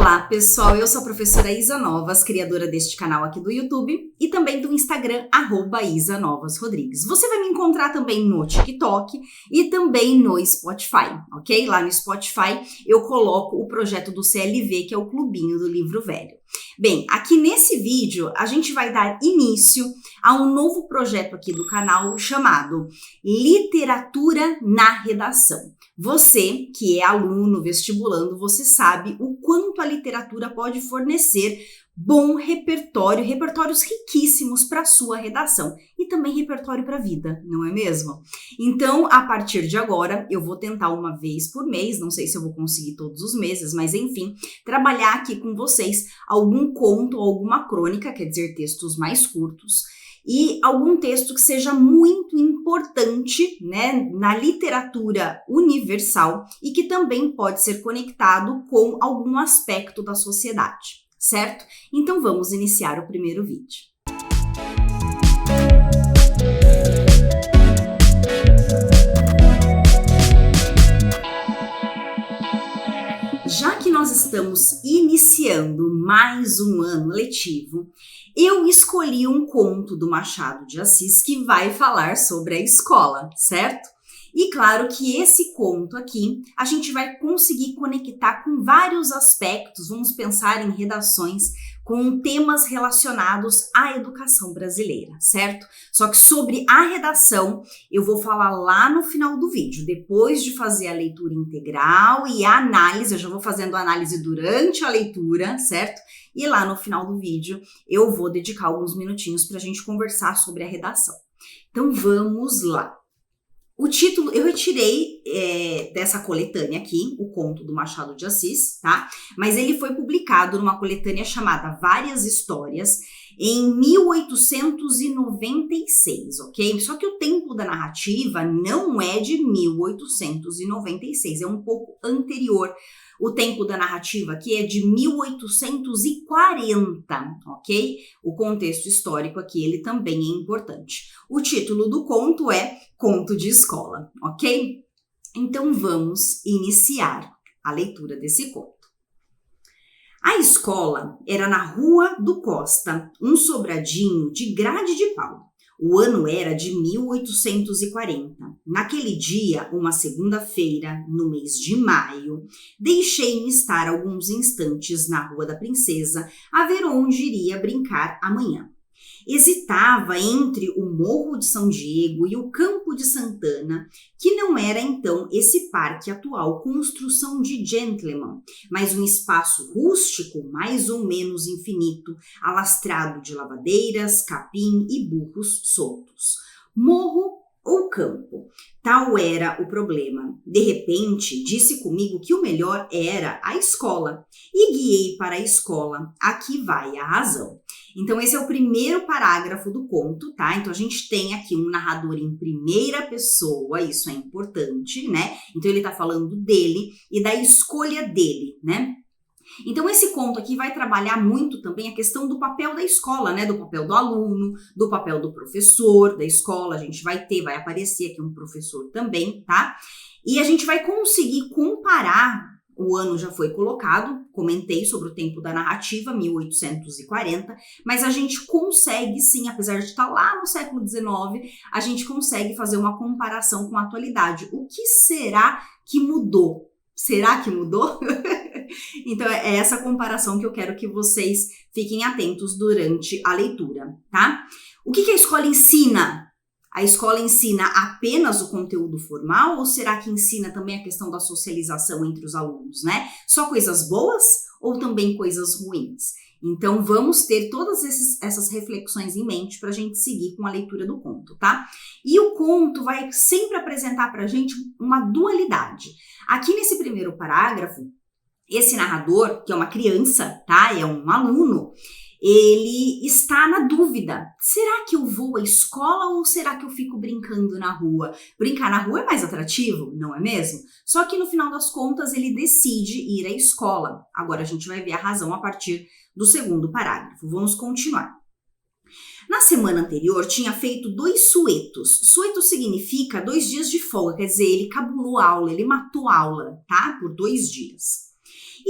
Olá, pessoal, eu sou a professora Isa Novas, criadora deste canal aqui do YouTube e também do Instagram, @IsaNovasRodrigues. Você vai me encontrar também no TikTok e também no Spotify, ok? Lá no Spotify eu coloco o projeto do CLV, que é o Clubinho do Livro Velho. Bem, aqui nesse vídeo a gente vai dar início a um novo projeto aqui do canal chamado Literatura na Redação. Você, que é aluno, vestibulando, você sabe o quanto a literatura pode fornecer bom repertório, repertórios riquíssimos para a sua redação e também repertório para a vida, não é mesmo? Então, a partir de agora, eu vou tentar uma vez por mês, não sei se eu vou conseguir todos os meses, mas enfim, trabalhar aqui com vocês algum conto ou alguma crônica, quer dizer, textos mais curtos, e algum texto que seja muito importante, né, na literatura universal e que também pode ser conectado com algum aspecto da sociedade, certo? Então vamos iniciar o primeiro vídeo. Já que nós estamos iniciando mais um ano letivo, eu escolhi um conto do Machado de Assis que vai falar sobre a escola, certo? E claro que esse conto aqui a gente vai conseguir conectar com vários aspectos, vamos pensar em redações com temas relacionados à educação brasileira, certo? Só que sobre a redação eu vou falar lá no final do vídeo, depois de fazer a leitura integral e a análise, eu já vou fazendo a análise durante a leitura, certo? E lá no final do vídeo eu vou dedicar alguns minutinhos para a gente conversar sobre a redação. Então vamos lá. O título eu retirei dessa coletânea aqui, o conto do Machado de Assis, tá? Mas ele foi publicado numa coletânea chamada Várias Histórias em 1896, ok? Só que o tempo da narrativa não é de 1896, é um pouco anterior. O tempo da narrativa aqui é de 1840, ok? O contexto histórico aqui, ele também é importante. O título do conto é Conto de Escola, ok? Então vamos iniciar a leitura desse conto. A escola era na Rua do Costa, um sobradinho de grade de pau. O ano era de 1840. Naquele dia, uma segunda-feira, no mês de maio, deixei-me estar alguns instantes na Rua da Princesa a ver onde iria brincar amanhã. Hesitava entre o Morro de São Diego e o Campo de Santana, que não era então esse parque atual construção de gentleman, mas um espaço rústico mais ou menos infinito, alastrado de lavadeiras, capim e burros soltos. Morro ou campo? Tal era o problema. De repente, disse comigo que o melhor era a escola e guiei para a escola. Aqui vai a razão. Então, esse é o primeiro parágrafo do conto, tá? Então, a gente tem aqui um narrador em primeira pessoa, isso é importante, né? Então, ele tá falando dele e da escolha dele, né? Então, esse conto aqui vai trabalhar muito também a questão do papel da escola, né? Do papel do aluno, do papel do professor da escola. A gente vai aparecer aqui um professor também, tá? E a gente vai conseguir comparar. O ano já foi colocado, comentei sobre o tempo da narrativa, 1840, mas a gente consegue sim, apesar de estar lá no século XIX, a gente consegue fazer uma comparação com a atualidade. O que será que mudou? Será que mudou? Então é essa comparação que eu quero que vocês fiquem atentos durante a leitura, tá? O que a escola ensina? A escola ensina apenas o conteúdo formal ou será que ensina também a questão da socialização entre os alunos, né? Só coisas boas ou também coisas ruins? Então, vamos ter todas essas reflexões em mente para a gente seguir com a leitura do conto, tá? E o conto vai sempre apresentar para a gente uma dualidade. Aqui nesse primeiro parágrafo, esse narrador, que é uma criança, tá? É um aluno. Ele está na dúvida, será que eu vou à escola ou será que eu fico brincando na rua? Brincar na rua é mais atrativo, não é mesmo? Só que no final das contas ele decide ir à escola. Agora a gente vai ver a razão a partir do segundo parágrafo. Vamos continuar. Na semana anterior tinha feito 2 suetos. Sueto significa 2 dias de folga, quer dizer, ele cabulou aula, ele matou aula, tá? Por 2 dias.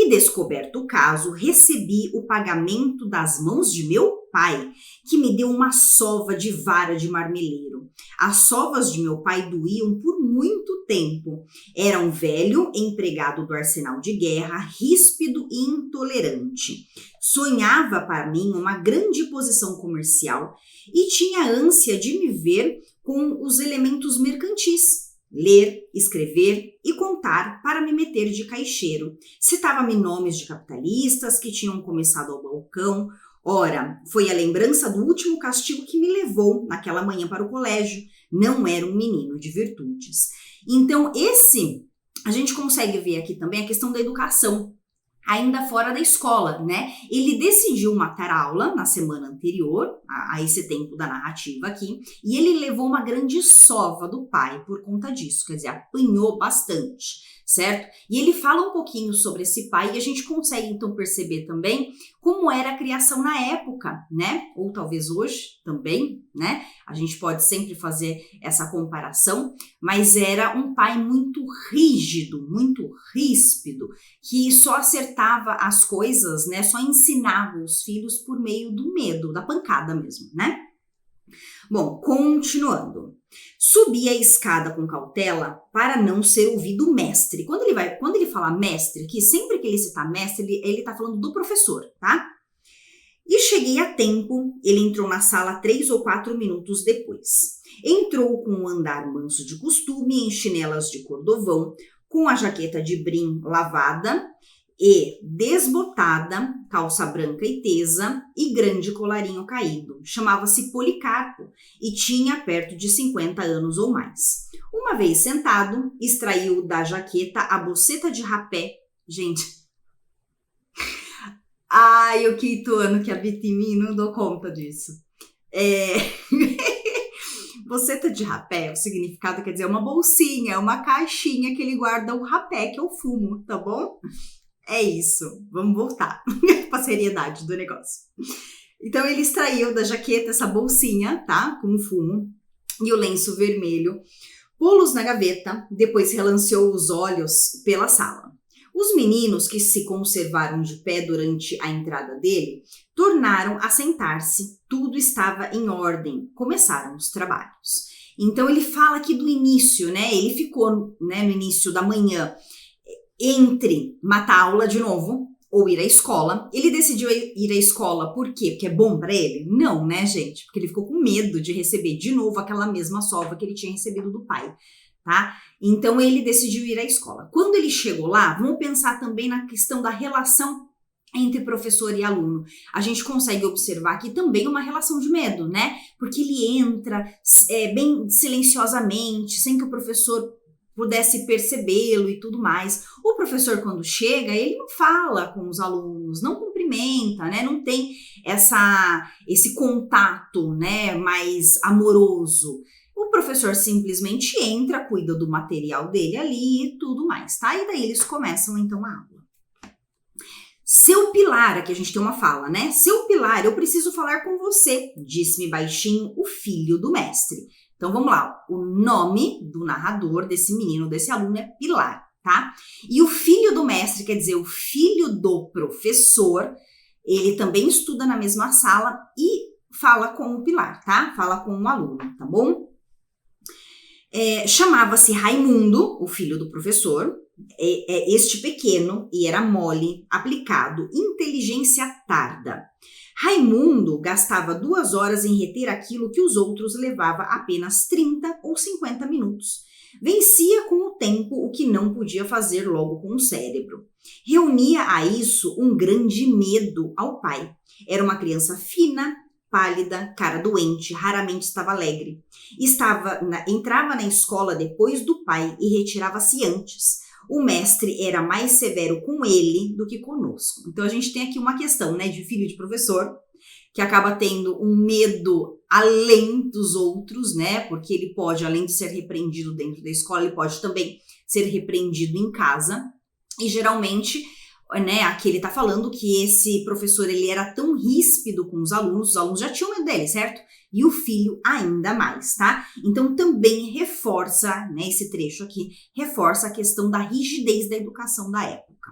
E descoberto o caso, recebi o pagamento das mãos de meu pai, que me deu uma sova de vara de marmeleiro. As sovas de meu pai doíam por muito tempo. Era um velho empregado do arsenal de guerra, ríspido e intolerante. Sonhava para mim uma grande posição comercial e tinha ânsia de me ver com os elementos mercantis. Ler, escrever e contar para me meter de caixeiro. Citava-me nomes de capitalistas que tinham começado ao balcão. Ora, foi a lembrança do último castigo que me levou naquela manhã para o colégio. Não era um menino de virtudes. Então, a gente consegue ver aqui também a questão da educação, ainda fora da escola, né? Ele decidiu matar a aula na semana anterior, a esse tempo da narrativa aqui, e ele levou uma grande sova do pai por conta disso, quer dizer, apanhou bastante, certo? E ele fala um pouquinho sobre esse pai e a gente consegue então perceber também como era a criação na época, né? Ou talvez hoje também, né? A gente pode sempre fazer essa comparação, mas era um pai muito rígido, muito ríspido, que só acertava as coisas, né? Só ensinava os filhos por meio do medo, da pancada mesmo, né? Bom, continuando. Subi a escada com cautela para não ser ouvido o mestre. Quando ele fala mestre, que sempre que ele citar mestre, ele tá falando do professor, tá? E cheguei a tempo, ele entrou na sala 3 ou 4 minutos depois. Entrou com um andar manso de costume, em chinelas de cordovão, com a jaqueta de brim lavada e desbotada, calça branca e tesa e grande colarinho caído. Chamava-se Policarpo e tinha perto de 50 anos ou mais. Uma vez sentado, extraiu da jaqueta a boceta de rapé. Gente, ai, o quinto ano que habita em mim, não dou conta disso. Boceta de rapé, o significado quer dizer uma bolsinha, uma caixinha que ele guarda o rapé que eu fumo, tá bom? É isso, vamos voltar para a seriedade do negócio. Então ele extraiu da jaqueta essa bolsinha, tá? Com o fumo e o lenço vermelho, pô-los na gaveta, depois relanceou os olhos pela sala. Os meninos que se conservaram de pé durante a entrada dele tornaram a sentar-se, tudo estava em ordem, começaram os trabalhos. Então ele fala aqui do início, né? Ele ficou, né, no início da manhã entre matar a aula de novo ou ir à escola. Ele decidiu ir à escola por quê? Porque é bom para ele? Não, né, gente? Porque ele ficou com medo de receber de novo aquela mesma sova que ele tinha recebido do pai, tá? Então ele decidiu ir à escola. Quando ele chegou lá, vamos pensar também na questão da relação entre professor e aluno. A gente consegue observar aqui também uma relação de medo, né? Porque ele entra bem silenciosamente, sem que o professor pudesse percebê-lo e tudo mais. O professor, quando chega, ele não fala com os alunos, não cumprimenta, né? Não tem esse contato, né, mais amoroso. O professor simplesmente entra, cuida do material dele ali e tudo mais, tá? E daí eles começam, então, a aula. Seu Pilar, aqui a gente tem uma fala, né? Seu Pilar, eu preciso falar com você, disse-me baixinho o filho do mestre. Então, vamos lá. O nome do narrador, desse menino, desse aluno é Pilar, tá? E o filho do mestre, quer dizer, o filho do professor, ele também estuda na mesma sala e fala com o Pilar, tá? Fala com o aluno, tá bom? Chamava-se Raimundo, o filho do professor, este pequeno, e era mole, aplicado, inteligência tarda. Raimundo gastava 2 horas em reter aquilo que os outros levava apenas 30 ou 50 minutos. Vencia com o tempo o que não podia fazer logo com o cérebro. Reunia a isso um grande medo ao pai. Era uma criança fina, pálida, cara doente, raramente estava alegre. Entrava na escola depois do pai e retirava-se antes. O mestre era mais severo com ele do que conosco. Então, a gente tem aqui uma questão, né, de filho de professor, que acaba tendo um medo além dos outros, né, porque ele pode, além de ser repreendido dentro da escola, ele pode também ser repreendido em casa. E, geralmente, né, aqui ele tá falando que esse professor, ele era tão ríspido com os alunos já tinham medo dele, certo? E o filho ainda mais, tá? Então também reforça, né, esse trecho aqui, reforça a questão da rigidez da educação da época.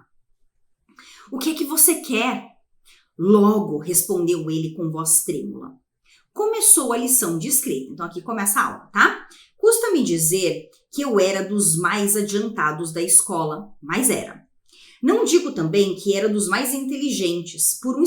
O que é que você quer? Logo, respondeu ele com voz trêmula. Começou a lição de escrita. Então aqui começa a aula, tá? Custa-me dizer que eu era dos mais adiantados da escola, mas era. Não digo também que era dos mais inteligentes, por um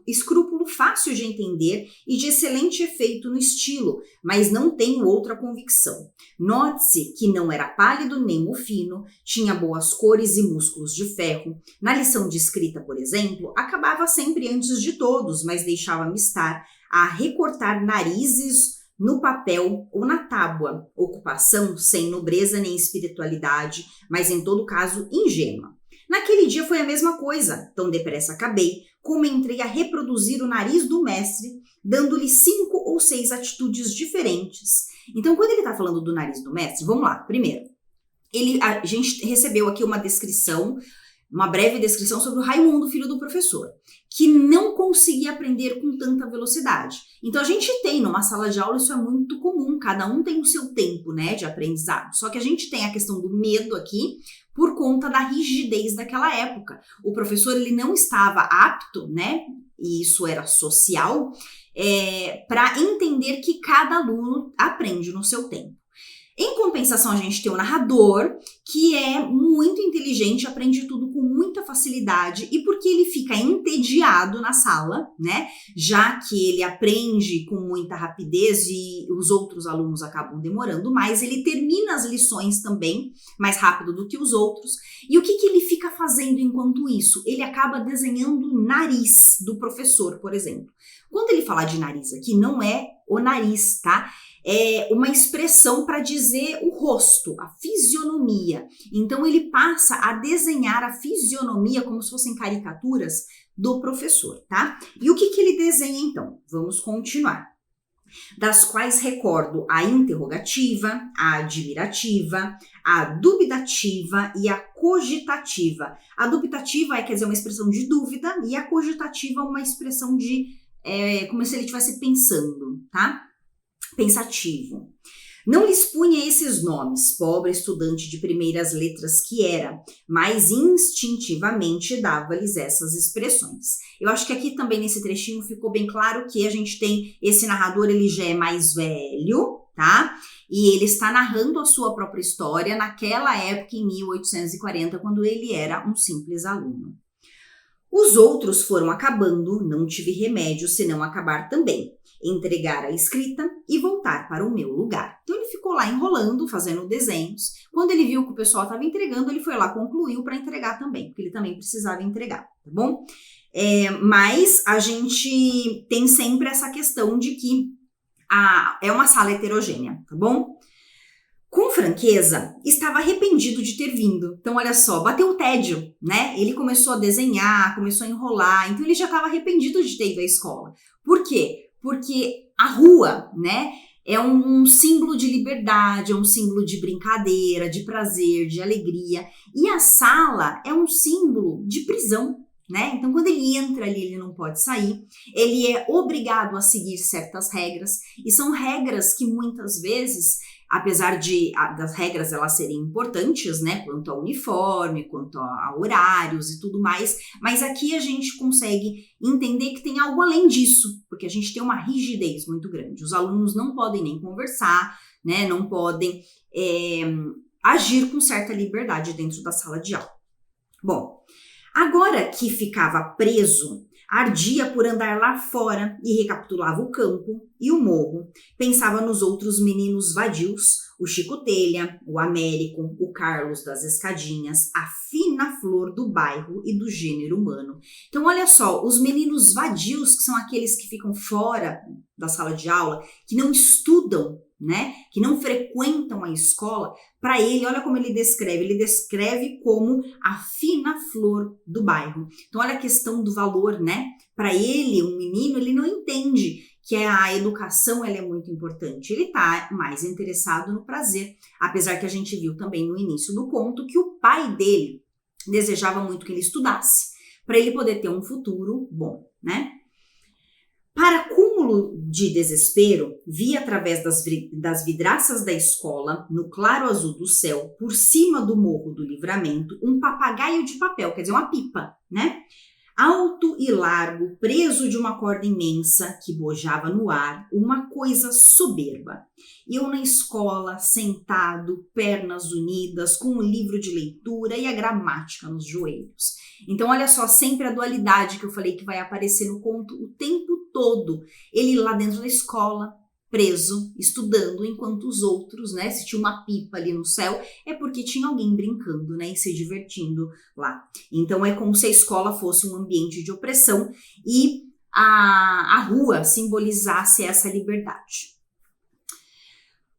escrúpulo fácil de entender e de excelente efeito no estilo, mas não tenho outra convicção. Note-se que não era pálido nem mofino, tinha boas cores e músculos de ferro. Na lição de escrita, por exemplo, acabava sempre antes de todos, mas deixava-me estar a recortar narizes no papel ou na tábua. Ocupação sem nobreza nem espiritualidade, mas em todo caso ingênua. Naquele dia foi a mesma coisa. Tão depressa acabei, como entrei a reproduzir o nariz do mestre, dando-lhe 5 ou 6 atitudes diferentes. Então, quando ele está falando do nariz do mestre, vamos lá. Primeiro, a gente recebeu aqui uma descrição, uma breve descrição sobre o Raimundo, filho do professor, que não conseguia aprender com tanta velocidade. Então, a gente tem numa sala de aula, isso é muito comum, cada um tem o seu tempo, né, de aprendizado. Só que a gente tem a questão do medo aqui, por conta da rigidez daquela época. O professor, ele não estava apto, né, e isso era social, para entender que cada aluno aprende no seu tempo. Em compensação, a gente tem o narrador, que é muito inteligente, aprende tudo com muita facilidade, e porque ele fica entediado na sala, né, já que ele aprende com muita rapidez e os outros alunos acabam demorando mais, ele termina as lições também mais rápido do que os outros. E o que ele fica fazendo enquanto isso? Ele acaba desenhando o nariz do professor, por exemplo. Quando ele fala de nariz aqui, não é o nariz, tá? É uma expressão para dizer o rosto, a fisionomia. Então, ele passa a desenhar a fisionomia como se fossem caricaturas do professor, tá? E o que ele desenha, então? Vamos continuar. Das quais recordo a interrogativa, a admirativa, a dubitativa e a cogitativa. A dubitativa quer dizer uma expressão de dúvida e a cogitativa uma expressão de como se ele estivesse pensando, tá? Pensativo. Não lhes punha esses nomes, pobre estudante de primeiras letras que era, mas instintivamente dava-lhes essas expressões. Eu acho que aqui também nesse trechinho ficou bem claro que a gente tem esse narrador, ele já é mais velho, tá? E ele está narrando a sua própria história naquela época, em 1840, quando ele era um simples aluno. Os outros foram acabando, não tive remédio senão acabar também. Entregar a escrita e voltar para o meu lugar. Então ele ficou lá enrolando, fazendo desenhos. Quando ele viu que o pessoal estava entregando, ele foi lá, concluiu para entregar também, porque ele também precisava entregar, tá bom? Mas a gente tem sempre essa questão de que é uma sala heterogênea, tá bom? Com franqueza, estava arrependido de ter vindo. Então, olha só, bateu o tédio, né? Ele começou a desenhar, começou a enrolar, então ele já estava arrependido de ter ido à escola. Por quê? Porque a rua, né, é um símbolo de liberdade, é um símbolo de brincadeira, de prazer, de alegria. E a sala é um símbolo de prisão, né? Então, quando ele entra ali, ele não pode sair. Ele é obrigado a seguir certas regras. E são regras que muitas vezes, apesar das regras elas serem importantes, né, quanto ao uniforme, quanto a horários e tudo mais, mas aqui a gente consegue entender que tem algo além disso, porque a gente tem uma rigidez muito grande. Os alunos não podem nem conversar, né, não podem agir com certa liberdade dentro da sala de aula. Bom, agora que ficava preso, ardia por andar lá fora e recapitulava o campo e o morro. Pensava nos outros meninos vadios, o Chico Telha, o Américo, o Carlos das Escadinhas, a fina flor do bairro e do gênero humano. Então, olha só, os meninos vadios, que são aqueles que ficam fora da sala de aula, que não estudam, né, que não frequentam a escola, para ele, olha como ele descreve como a fina flor do bairro. Então, olha a questão do valor, né, para ele, um menino, ele não entende que a educação ela é muito importante, ele está mais interessado no prazer, apesar que a gente viu também no início do conto que o pai dele desejava muito que ele estudasse, para ele poder ter um futuro bom, né? Para cúmulo de desespero, via através das vidraças da escola, no claro azul do céu, por cima do morro do Livramento, um papagaio de papel, quer dizer, uma pipa, né? alto e largo, preso de uma corda imensa que bojava no ar, uma coisa soberba. Eu na escola, sentado, pernas unidas, com um livro de leitura e a gramática nos joelhos. Então, olha só, sempre a dualidade que eu falei que vai aparecer no conto o tempo todo. Ele lá dentro da escola, preso, estudando, enquanto os outros, né, se tinha uma pipa ali no céu, é porque tinha alguém brincando, né, e se divertindo lá. Então é como se a escola fosse um ambiente de opressão e a rua simbolizasse essa liberdade.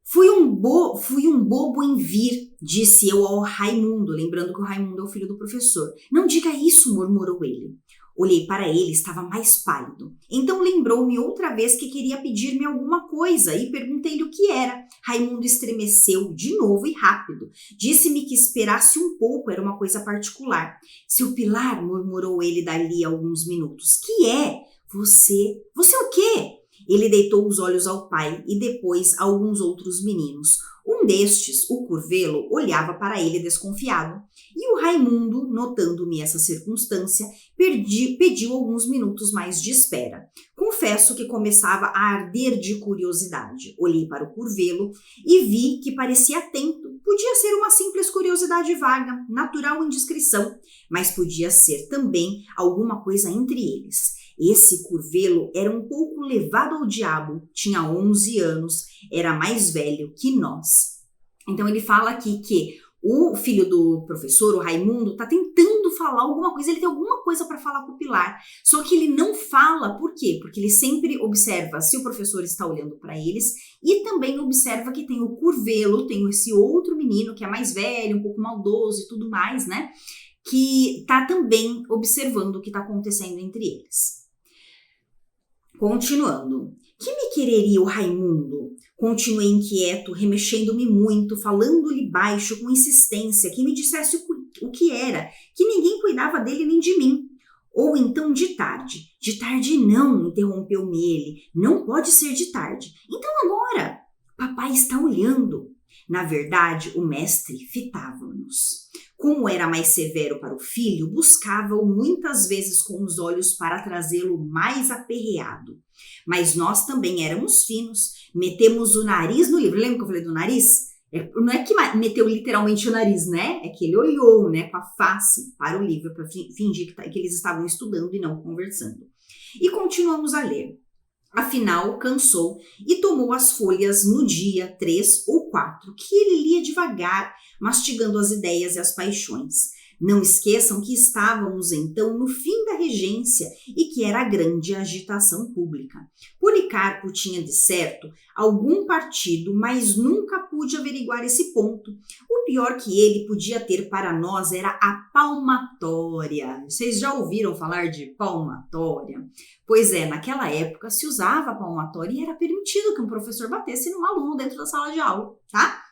Fui um bobo em vir, disse eu ao Raimundo, lembrando que o Raimundo é o filho do professor. Não diga isso, murmurou ele. Olhei para ele, estava mais pálido. Então lembrou-me outra vez que queria pedir-me alguma coisa e perguntei-lhe o que era. Raimundo estremeceu de novo e rápido. Disse-me que esperasse um pouco, era uma coisa particular. Seu Pilar, murmurou ele dali a alguns minutos. Que é? Você o quê? Ele deitou os olhos ao pai e depois a alguns outros meninos. Um destes, o Curvelo, olhava para ele desconfiado. E o Raimundo, notando-me essa circunstância, pediu alguns minutos mais de espera. Confesso que começava a arder de curiosidade. Olhei para o Curvelo e vi que parecia atento. Podia ser uma simples curiosidade vaga, natural indiscrição, mas podia ser também alguma coisa entre eles. Esse Curvelo era um pouco levado ao diabo, tinha 11 anos, era mais velho que nós. Então ele fala aqui que o filho do professor, o Raimundo, está tentando falar alguma coisa, ele tem alguma coisa para falar com o Pilar, só que ele não fala, por quê? Porque ele sempre observa se o professor está olhando para eles e também observa que tem o Curvelo, tem esse outro menino que é mais velho, um pouco maldoso e tudo mais, né? Que está também observando o que está acontecendo entre eles. Continuando. Que me quereria o Raimundo? Continuei inquieto, remexendo-me muito, falando-lhe baixo com insistência, que me dissesse o que era, que ninguém cuidava dele nem de mim. Ou então de tarde. De tarde não, interrompeu-me ele. Não pode ser de tarde. Então agora. Papai está olhando. Na verdade, o mestre fitava-nos. Como era mais severo para o filho, buscava-o muitas vezes com os olhos para trazê-lo mais aperreado. Mas nós também éramos finos, metemos o nariz no livro. Lembra que eu falei do nariz? Não é que meteu literalmente o nariz, né? É que ele olhou, né, com a face para o livro para fingir que eles estavam estudando e não conversando. E continuamos a ler. Afinal, cansou e tomou as folhas no dia 3 ou 4, que ele lia devagar, mastigando as ideias e as paixões. Não esqueçam que estávamos então no fim da regência e que era grande agitação pública. Policarpo tinha de certo algum partido, mas nunca pude averiguar esse ponto. O pior que ele podia ter para nós era a palmatória. Vocês já ouviram falar de palmatória? Pois é, naquela época se usava a palmatória e era permitido que um professor batesse num aluno dentro da sala de aula, tá?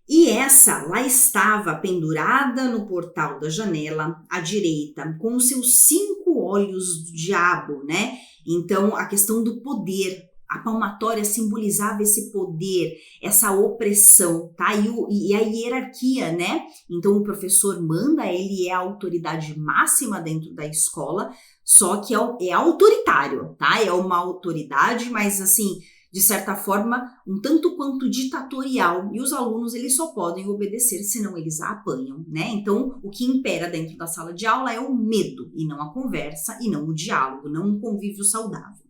E essa lá estava pendurada no portal da janela, à direita, com os seus 5 olhos do diabo, né? Então, a questão do poder, a palmatória simbolizava esse poder, essa opressão, tá? E a hierarquia, né? Então, o professor manda, ele é a autoridade máxima dentro da escola, só que é autoritário, tá? É uma autoridade, mas assim, de certa forma, um tanto quanto ditatorial, e os alunos eles só podem obedecer, senão eles a apanham, né? Então, o que impera dentro da sala de aula é o medo, e não a conversa, e não o diálogo, não um convívio saudável.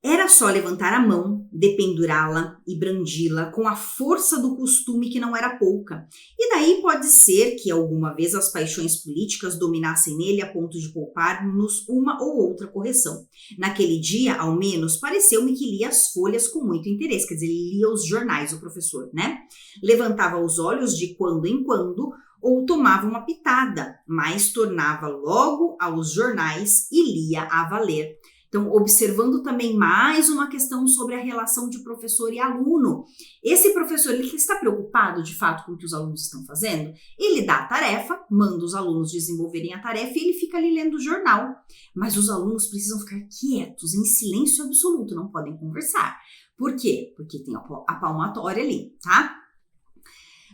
Era só levantar a mão, dependurá-la e brandi-la com a força do costume que não era pouca. E daí pode ser que alguma vez as paixões políticas dominassem nele a ponto de poupar-nos uma ou outra correção. Naquele dia, ao menos, pareceu-me que lia as folhas com muito interesse, quer dizer, ele lia os jornais, o professor, né? Levantava os olhos de quando em quando ou tomava uma pitada, mas tornava logo aos jornais e lia a valer. Então, observando também mais uma questão sobre a relação de professor e aluno. Esse professor, ele está preocupado de fato com o que os alunos estão fazendo? Ele dá a tarefa, manda os alunos desenvolverem a tarefa e ele fica ali lendo o jornal. Mas os alunos precisam ficar quietos, em silêncio absoluto, não podem conversar. Por quê? Porque tem a palmatória ali, tá?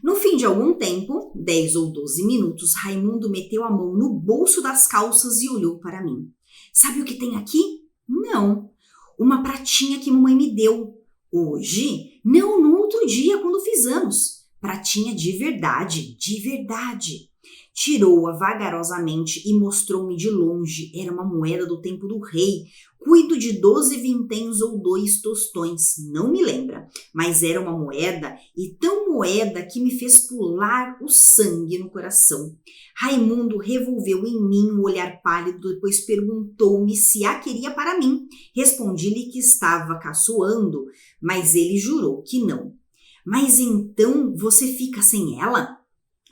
No fim de algum tempo, 10 ou 12 minutos, Raimundo meteu a mão no bolso das calças e olhou para mim. Sabe o que tem aqui? Não. Uma pratinha que mamãe me deu. Hoje? Não, no outro dia, quando fiz anos. Pratinha de verdade, de verdade. Tirou-a vagarosamente e mostrou-me de longe. Era uma moeda do tempo do rei. Cuido de 12 vinténs ou 2 tostões, não me lembra. Mas era uma moeda, e tão moeda que me fez pular o sangue no coração. Raimundo revolveu em mim um olhar pálido, depois perguntou-me se a queria para mim. Respondi-lhe que estava caçoando, mas ele jurou que não. Mas então você fica sem ela?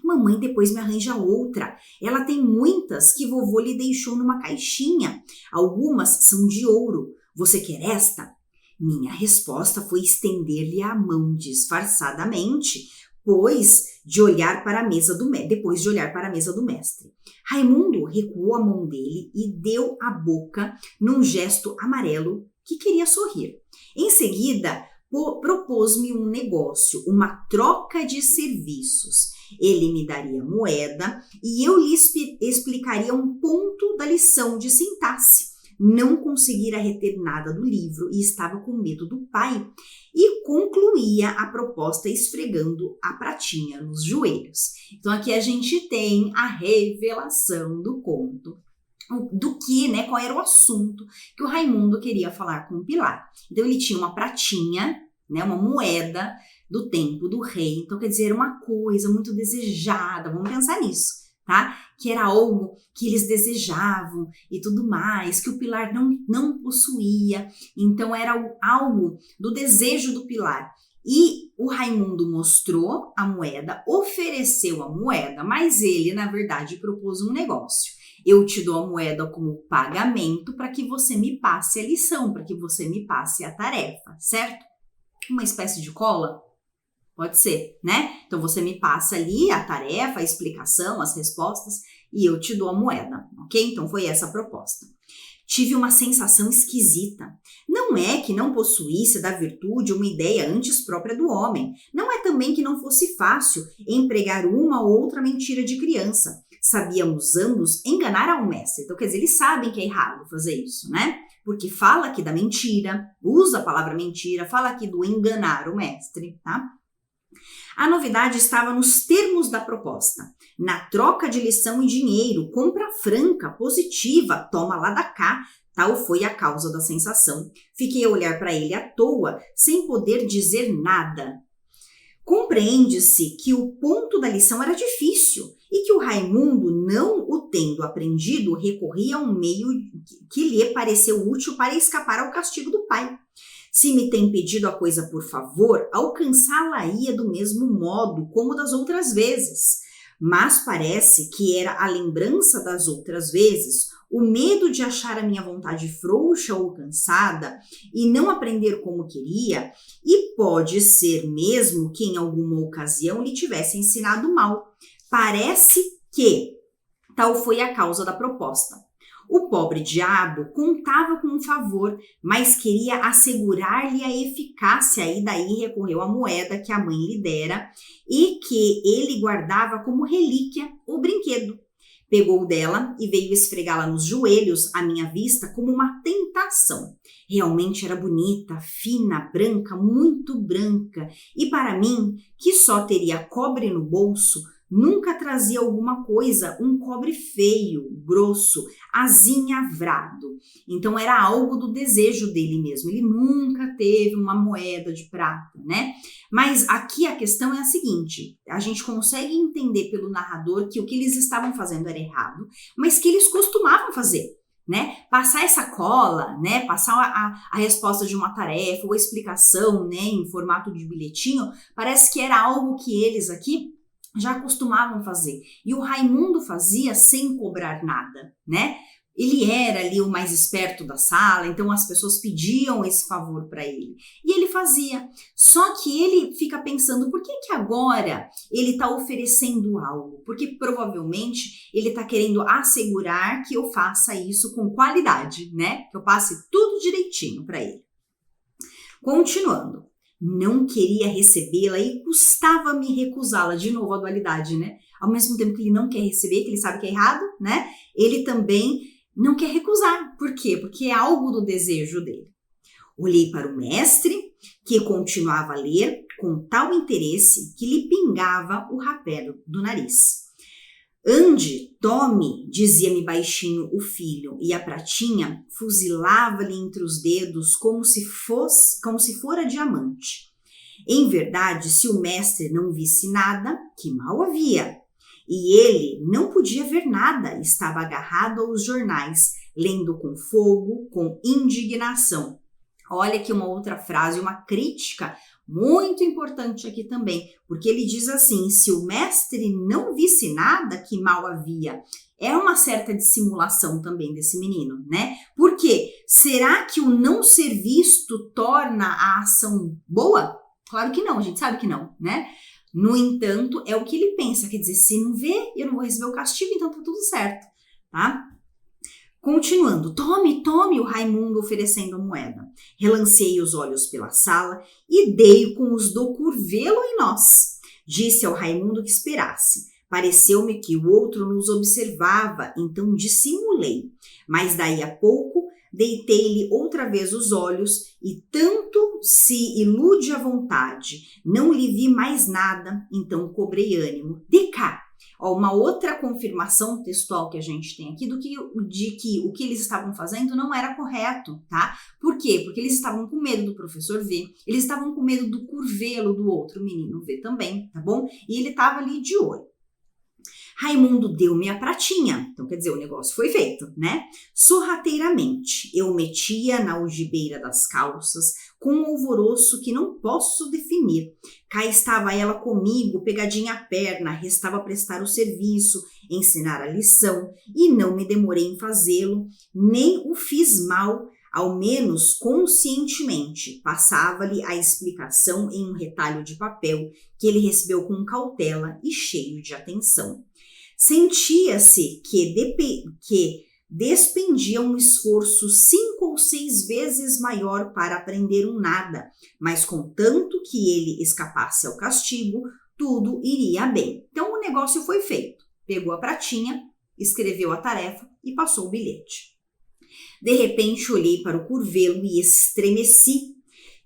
Mamãe depois me arranja outra. Ela tem muitas que vovô lhe deixou numa caixinha. Algumas são de ouro. Você quer esta? Minha resposta foi estender-lhe a mão disfarçadamente, depois de olhar para a mesa do mestre. Raimundo recuou a mão dele e deu a boca num gesto amarelo que queria sorrir. Em seguida, propôs-me um negócio, uma troca de serviços. Ele me daria moeda e eu lhe explicaria um ponto da lição de sintaxe. Não conseguira reter nada do livro e estava com medo do pai, e concluía a proposta esfregando a pratinha nos joelhos. Então aqui a gente tem a revelação do conto. Do que, né, qual era o assunto que o Raimundo queria falar com o Pilar. Então ele tinha uma pratinha, né, uma moeda do tempo do rei, então quer dizer, era uma coisa muito desejada, vamos pensar nisso, tá? Que era algo que eles desejavam e tudo mais, que o Pilar não possuía, então era algo do desejo do Pilar. E o Raimundo mostrou a moeda, ofereceu a moeda, mas ele, na verdade, propôs um negócio. Eu te dou a moeda como pagamento para que você me passe a lição, para que você me passe a tarefa, certo? Uma espécie de cola? Pode ser, né? Então você me passa ali a tarefa, a explicação, as respostas e eu te dou a moeda, ok? Então foi essa a proposta. Tive uma sensação esquisita. Não é que não possuísse da virtude uma ideia antes própria do homem. Não é também que não fosse fácil empregar uma ou outra mentira de criança. Sabíamos ambos enganar ao mestre. Então, quer dizer, eles sabem que é errado fazer isso, né? Porque fala aqui da mentira, usa a palavra mentira, fala aqui do enganar o mestre, tá? A novidade estava nos termos da proposta. Na troca de lição e dinheiro, compra franca, positiva, toma lá da cá. Tal foi a causa da sensação. Fiquei a olhar para ele à toa, sem poder dizer nada. Compreende-se que o ponto da lição era difícil e que o Raimundo, não o tendo aprendido, recorria a um meio que lhe pareceu útil para escapar ao castigo do pai. Se me tem pedido a coisa por favor, alcançá-la-ia do mesmo modo como das outras vezes. Mas parece que era a lembrança das outras vezes, o medo de achar a minha vontade frouxa ou cansada e não aprender como queria, e pode ser mesmo que em alguma ocasião lhe tivesse ensinado mal. Parece que tal foi a causa da proposta. O pobre diabo contava com um favor, mas queria assegurar-lhe a eficácia e daí recorreu à moeda que a mãe lhe dera e que ele guardava como relíquia o brinquedo. Pegou dela e veio esfregá-la nos joelhos à minha vista como uma tentação. Realmente era bonita, fina, branca, muito branca, e para mim, que só teria cobre no bolso, nunca trazia alguma coisa, um cobre feio, grosso, azinhavrado. Então era algo do desejo dele mesmo. Ele nunca teve uma moeda de prata, né? Mas aqui a questão é a seguinte, a gente consegue entender pelo narrador que o que eles estavam fazendo era errado, mas que eles costumavam fazer, né? Passar essa cola, né? Passar a resposta de uma tarefa ou a explicação, né? Em formato de bilhetinho, parece que era algo que eles aqui já costumavam fazer. E o Raimundo fazia sem cobrar nada, né? Ele era ali o mais esperto da sala, então as pessoas pediam esse favor para ele. E ele fazia. Só que ele fica pensando, por que agora ele está oferecendo algo? Porque provavelmente ele está querendo assegurar que eu faça isso com qualidade, né? Que eu passe tudo direitinho para ele. Continuando. não queria recebê-la e custava-me recusá-la. De novo a dualidade, né? Ao mesmo tempo que ele não quer receber, que ele sabe que é errado, né? Ele também não quer recusar. Por quê? Porque é algo do desejo dele. Olhei para o mestre, que continuava a ler com tal interesse que lhe pingava o rapé do nariz. Ande, tome, dizia-me baixinho o filho, e a pratinha fuzilava-lhe entre os dedos como se fora diamante. Em verdade, se o mestre não visse nada, que mal havia. E ele não podia ver nada, estava agarrado aos jornais, lendo com fogo, com indignação. Olha aqui uma outra frase, uma crítica muito importante aqui também, porque ele diz assim, se o mestre não visse nada, que mal havia. É uma certa dissimulação também desse menino, né? Por quê? Será que o não ser visto torna a ação boa? Claro que não, a gente sabe que não, né? No entanto, é o que ele pensa, quer dizer, se não vê, eu não vou receber o castigo, então tá tudo certo, tá? Continuando, tome, tome, o Raimundo oferecendo a moeda. Relancei os olhos pela sala e dei com os do curvelo em nós. Disse ao Raimundo que esperasse. Pareceu-me que o outro nos observava, então dissimulei. Mas daí a pouco deitei-lhe outra vez os olhos e tanto se ilude a vontade. Não lhe vi mais nada, então cobrei ânimo. De cá! Uma outra confirmação textual que a gente tem aqui de que o que eles estavam fazendo não era correto, tá? Por quê? Porque eles estavam com medo do professor ver, eles estavam com medo do curvelo do outro menino ver também, tá bom? E ele estava ali de olho. Raimundo deu-me a pratinha, então quer dizer, o negócio foi feito, né? Sorrateiramente, eu metia na algibeira das calças com um alvoroço que não posso definir. Cá estava ela comigo, pegadinha à perna, restava prestar o serviço, ensinar a lição, e não me demorei em fazê-lo, nem o fiz mal, ao menos conscientemente. Passava-lhe a explicação em um retalho de papel que ele recebeu com cautela e cheio de atenção. Sentia-se que despendia um esforço 5 ou 6 vezes maior para aprender um nada, mas contanto que ele escapasse ao castigo, tudo iria bem. Então o negócio foi feito. Pegou a pratinha, escreveu a tarefa e passou o bilhete. De repente olhei para o curvelo e estremeci.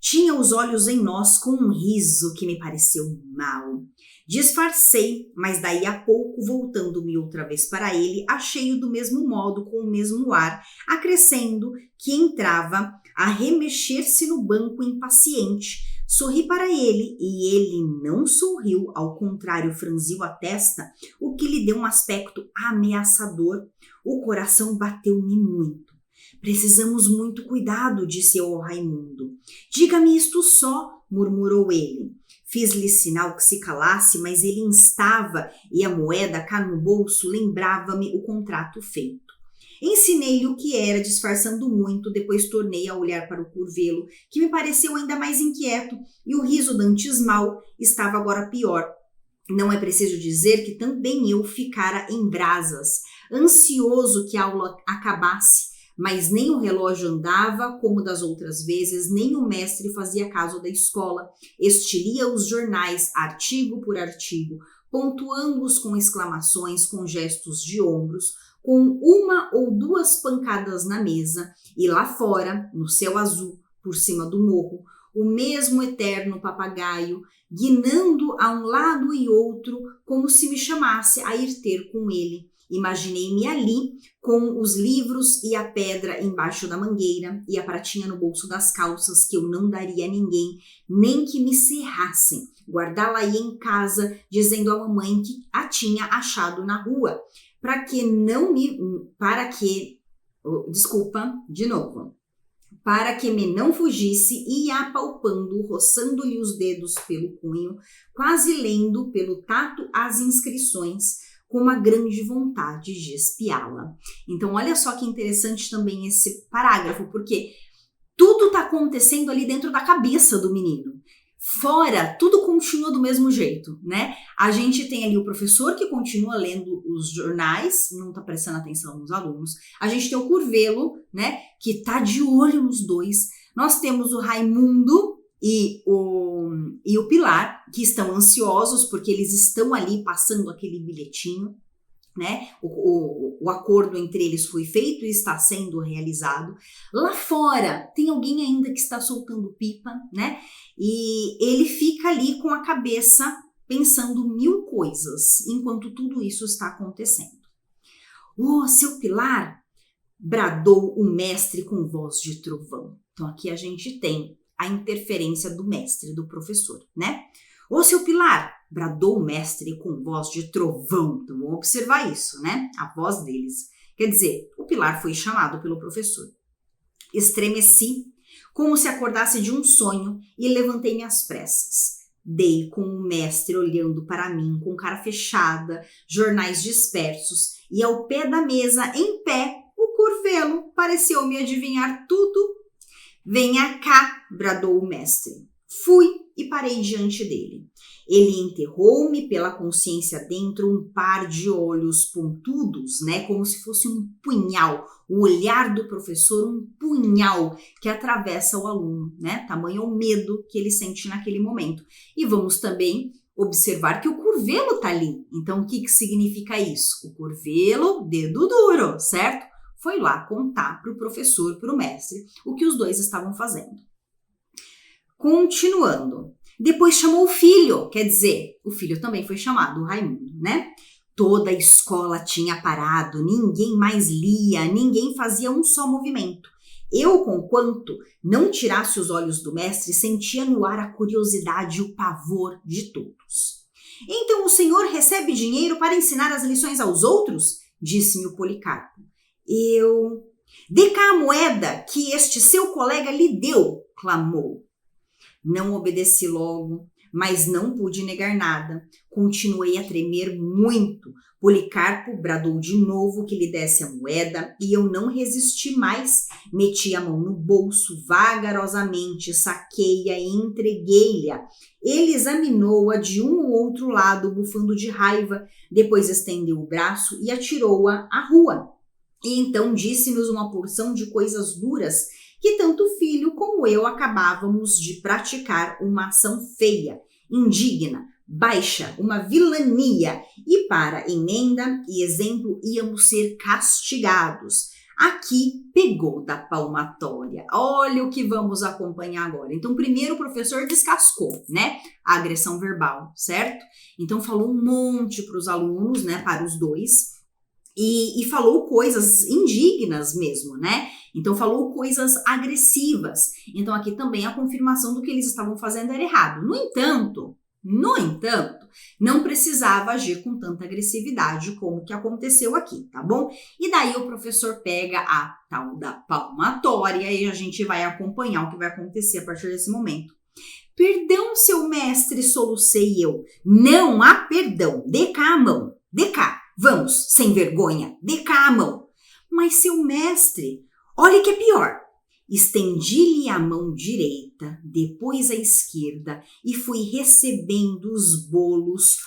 Tinha os olhos em nós com um riso que me pareceu mau. Disfarcei, mas daí a pouco, voltando-me outra vez para ele, achei-o do mesmo modo, com o mesmo ar, acrescendo que entrava a remexer-se no banco impaciente. Sorri para ele e ele não sorriu, ao contrário, franziu a testa, o que lhe deu um aspecto ameaçador. O coração bateu-me muito. Precisamos muito cuidado, disse eu ao Raimundo. Diga-me isto só, murmurou ele. Fiz-lhe sinal que se calasse, mas ele instava e a moeda cá no bolso lembrava-me o contrato feito. Ensinei-lhe o que era, disfarçando muito, depois tornei a olhar para o curvelo, que me pareceu ainda mais inquieto, e o riso dantes mal estava agora pior. Não é preciso dizer que também eu ficara em brasas, ansioso que a aula acabasse, mas nem o relógio andava como das outras vezes, nem o mestre fazia caso da escola. Estilia os jornais, artigo por artigo, pontuando-os com exclamações, com gestos de ombros, com 1 ou 2 pancadas na mesa, e lá fora, no céu azul, por cima do morro, o mesmo eterno papagaio, guinando a um lado e outro, como se me chamasse a ir ter com ele. Imaginei-me ali, com os livros e a pedra embaixo da mangueira e a pratinha no bolso das calças, que eu não daria a ninguém, nem que me cerrassem. Guardá-la aí em casa, dizendo à mamãe que a tinha achado na rua, para que me não fugisse, ia apalpando, roçando-lhe os dedos pelo punho, quase lendo pelo tato as inscrições, com uma grande vontade de espiá-la. Então, olha só que interessante também esse parágrafo, porque tudo está acontecendo ali dentro da cabeça do menino. Fora, tudo continua do mesmo jeito, né? A gente tem ali o professor que continua lendo os jornais, não está prestando atenção nos alunos. A gente tem o curvelo, né, que está de olho nos dois. Nós temos o Raimundo, e o Pilar, que estão ansiosos porque eles estão ali passando aquele bilhetinho, né? O acordo entre eles foi feito e está sendo realizado. Lá fora tem alguém ainda que está soltando pipa, né? E ele fica ali com a cabeça pensando mil coisas enquanto tudo isso está acontecendo. "Ô, seu Pilar!" bradou o mestre com voz de trovão. Então aqui a gente tem a interferência do mestre, do professor, né? "Ô, seu Pilar!" bradou o mestre com voz de trovão. Então vamos observar isso, né? A voz deles. Quer dizer, o Pilar foi chamado pelo professor. Estremeci, como se acordasse de um sonho, e levantei-me às pressas. Dei com o mestre olhando para mim com cara fechada, jornais dispersos, e ao pé da mesa, em pé, o Curvelo pareceu-me adivinhar tudo. "Venha cá!" bradou o mestre. Fui e parei diante dele. Ele enterrou-me pela consciência dentro um par de olhos pontudos, né, como se fosse um punhal. O olhar do professor, um punhal que atravessa o aluno, né? Tamanho o medo que ele sente naquele momento. E vamos também observar que o Curvelo está ali. Então, o que significa isso? O Curvelo, dedo duro, certo? Foi lá contar para o professor, para o mestre, o que os dois estavam fazendo. Continuando. Depois chamou o filho, quer dizer, o filho também foi chamado, o Raimundo, né? Toda a escola tinha parado, ninguém mais lia, ninguém fazia um só movimento. Eu, conquanto não tirasse os olhos do mestre, sentia no ar a curiosidade e o pavor de todos. "Então o senhor recebe dinheiro para ensinar as lições aos outros?" disse-me o Policarpo. Eu... "Dê cá a moeda que este seu colega lhe deu", clamou. Não obedeci logo, mas não pude negar nada. Continuei a tremer muito. Policarpo bradou de novo que lhe desse a moeda e eu não resisti mais. Meti a mão no bolso vagarosamente, saquei-a e entreguei-lhe. Ele examinou-a de um ou outro lado, bufando de raiva. Depois estendeu o braço e atirou-a à rua. E então disse-nos uma porção de coisas duras que tanto o filho como eu acabávamos de praticar uma ação feia, indigna, baixa, uma vilania, e para emenda e exemplo íamos ser castigados. Aqui pegou da palmatória. Olha o que vamos acompanhar agora. Então, primeiro o professor descascou, né? A agressão verbal, certo? Então, falou um monte para os alunos, né? Para os dois. E falou coisas indignas mesmo, né? Então falou coisas agressivas. Então aqui também a confirmação do que eles estavam fazendo era errado. No entanto, não precisava agir com tanta agressividade como que aconteceu aqui, tá bom? E daí o professor pega a tal da palmatória e a gente vai acompanhar o que vai acontecer a partir desse momento. "Perdão, seu mestre", solucei eu. "Não há perdão. Dê cá a mão. Dê cá. Vamos, sem vergonha, dê cá a mão." "Mas, seu mestre, olhe que é pior." Estendi-lhe a mão direita, depois a esquerda e fui recebendo os bolos,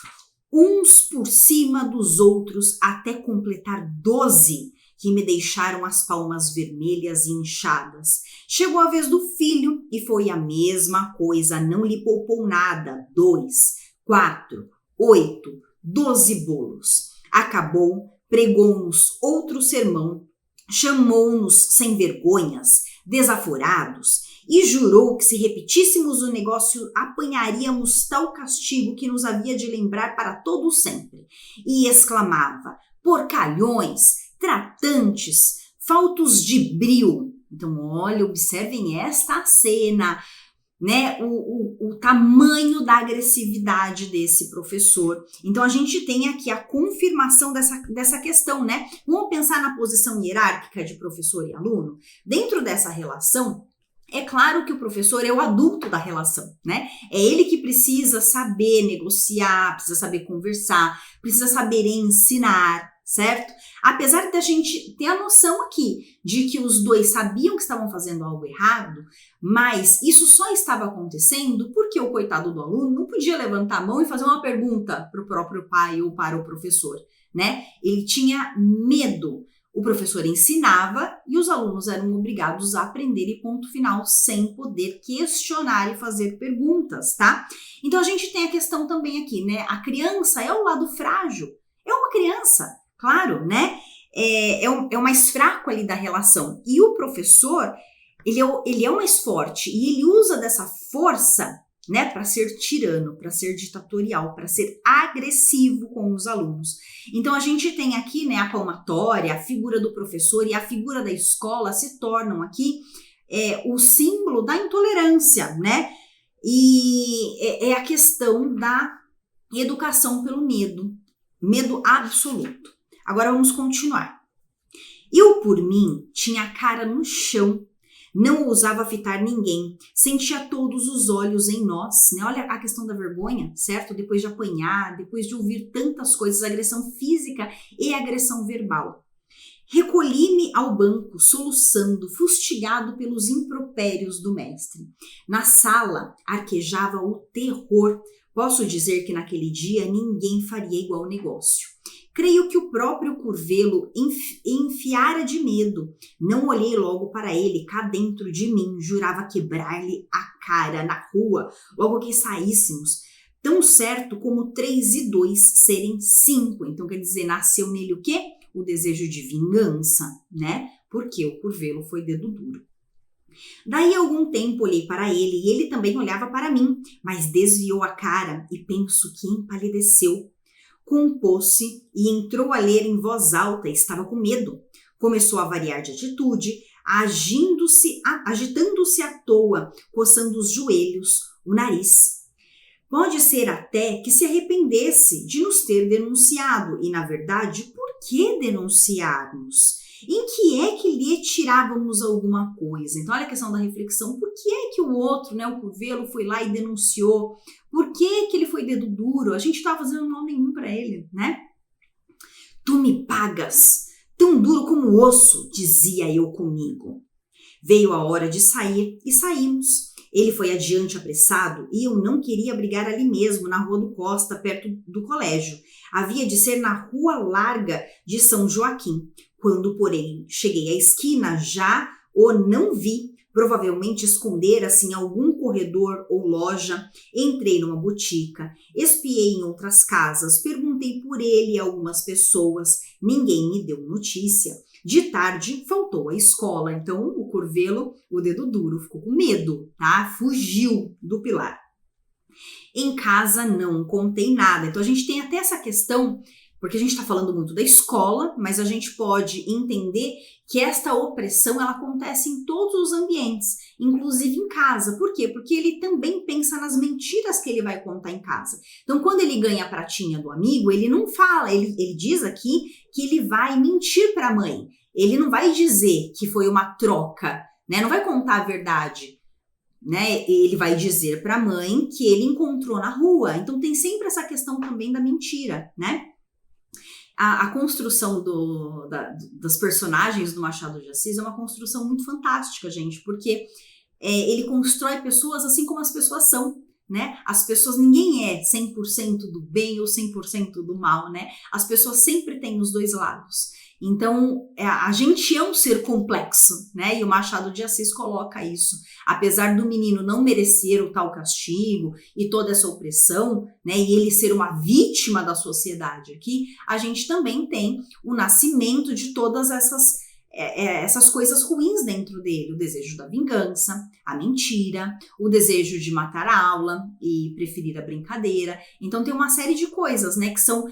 uns por cima dos outros, até completar 12, que me deixaram as palmas vermelhas e inchadas. Chegou a vez do filho e foi a mesma coisa, não lhe poupou nada. 2, 4, 8, 12 bolos. Acabou, pregou-nos outro sermão, chamou-nos sem vergonhas, desaforados, e jurou que se repetíssemos o negócio apanharíamos tal castigo que nos havia de lembrar para todo sempre. E exclamava: "Porcalhões, tratantes, faltos de brio." Então, olha, observem esta cena, né, o tamanho da agressividade desse professor. Então, a gente tem aqui a confirmação dessa questão, né? Vamos pensar na posição hierárquica de professor e aluno? Dentro dessa relação, é claro que o professor é o adulto da relação, né? É ele que precisa saber negociar, precisa saber conversar, precisa saber ensinar, certo? Apesar da gente ter a noção aqui de que os dois sabiam que estavam fazendo algo errado, mas isso só estava acontecendo porque o coitado do aluno não podia levantar a mão e fazer uma pergunta para o próprio pai ou para o professor, né? Ele tinha medo. O professor ensinava e os alunos eram obrigados a aprender e ponto final, sem poder questionar e fazer perguntas, tá? Então a gente tem a questão também aqui, né? A criança é o lado frágil, é uma criança, claro, né? É o mais fraco ali da relação. E o professor, ele é o mais forte e ele usa dessa força, né, para ser tirano, para ser ditatorial, para ser agressivo com os alunos. Então a gente tem aqui, né, a palmatória, a figura do professor e a figura da escola se tornam aqui o símbolo da intolerância, né? E é a questão da educação pelo medo, medo absoluto. Agora vamos continuar. Eu, por mim, tinha a cara no chão. Não ousava fitar ninguém, sentia todos os olhos em nós, né? Olha a questão da vergonha, certo? Depois de apanhar, depois de ouvir tantas coisas, agressão física e agressão verbal. Recolhi-me ao banco, soluçando, fustigado pelos impropérios do mestre. Na sala, arquejava o terror. Posso dizer que naquele dia ninguém faria igual negócio. Creio que o próprio Curvelo enfiara de medo. Não olhei logo para ele, cá dentro de mim, jurava quebrar-lhe a cara na rua, logo que saíssemos. Tão certo como 3 e 2 serem 5. Então, quer dizer, nasceu nele o quê? O desejo de vingança, né? Porque o Curvelo foi dedo duro. Daí algum tempo olhei para ele e ele também olhava para mim, mas desviou a cara e penso que empalideceu. Compôs-se e entrou a ler em voz alta, estava com medo. Começou a variar de atitude, agitando-se à toa, coçando os joelhos, o nariz. Pode ser até que se arrependesse de nos ter denunciado, e na verdade, por que denunciarmos? Em que é que lhe tirávamos alguma coisa? Então, olha a questão da reflexão. Por que é que o outro, né, o Curvelo, foi lá e denunciou? Por que que ele foi dedo duro? A gente estava fazendo mal nenhum para ele, né? Tu me pagas, tão duro como osso, dizia eu comigo. Veio a hora de sair e saímos. Ele foi adiante apressado e eu não queria brigar ali mesmo, na Rua do Costa, perto do colégio. Havia de ser na Rua Larga de São Joaquim. Quando, porém, cheguei à esquina, já o não vi. Provavelmente escondera-se em algum corredor ou loja. Entrei numa botica, espiei em outras casas, perguntei por ele a algumas pessoas. Ninguém me deu notícia. De tarde, faltou à escola. Então, o Curvelo, o dedo duro, ficou com medo, tá? Fugiu do pilar. Em casa, não contei nada. Então, a gente tem até essa questão, porque a gente está falando muito da escola, mas a gente pode entender que esta opressão ela acontece em todos os ambientes, inclusive em casa. Por quê? Porque ele também pensa nas mentiras que ele vai contar em casa. Então, quando ele ganha a pratinha do amigo, ele não fala, ele diz aqui que ele vai mentir para a mãe. Ele não vai dizer que foi uma troca, né? Não vai contar a verdade, né? Ele vai dizer para a mãe que ele encontrou na rua. Então, tem sempre essa questão também da mentira, né? A construção das personagens do Machado de Assis é uma construção muito fantástica, gente, porque ele constrói pessoas assim como as pessoas são, né? As pessoas, ninguém é 100% do bem ou 100% do mal, né? As pessoas sempre têm os dois lados. Então, a gente é um ser complexo, né? E o Machado de Assis coloca isso. Apesar do menino não merecer o tal castigo e toda essa opressão, né? E ele ser uma vítima da sociedade aqui, a gente também tem o nascimento de todas essas coisas ruins dentro dele. O desejo da vingança, a mentira, o desejo de matar a aula e preferir a brincadeira. Então, tem uma série de coisas, né? Que são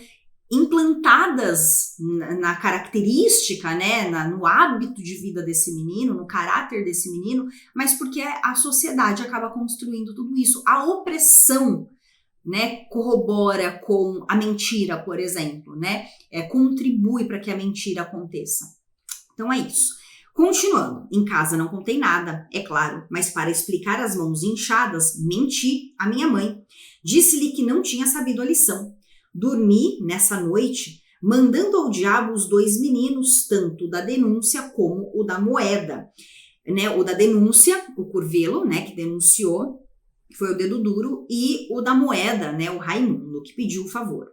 implantadas na característica, né, no hábito de vida desse menino, no caráter desse menino, mas porque a sociedade acaba construindo tudo isso. A opressão, né, corrobora com a mentira, por exemplo, né, contribui para que a mentira aconteça. Então é isso. Continuando, em casa não contei nada, é claro, mas para explicar as mãos inchadas, menti à minha mãe. Disse-lhe que não tinha sabido a lição. Dormi nessa noite, mandando ao diabo os 2 meninos, tanto o da denúncia como o da moeda. Né? O da denúncia, o Curvelo, né, que denunciou, que foi o dedo duro, e o da moeda, né, o Raimundo, que pediu o favor.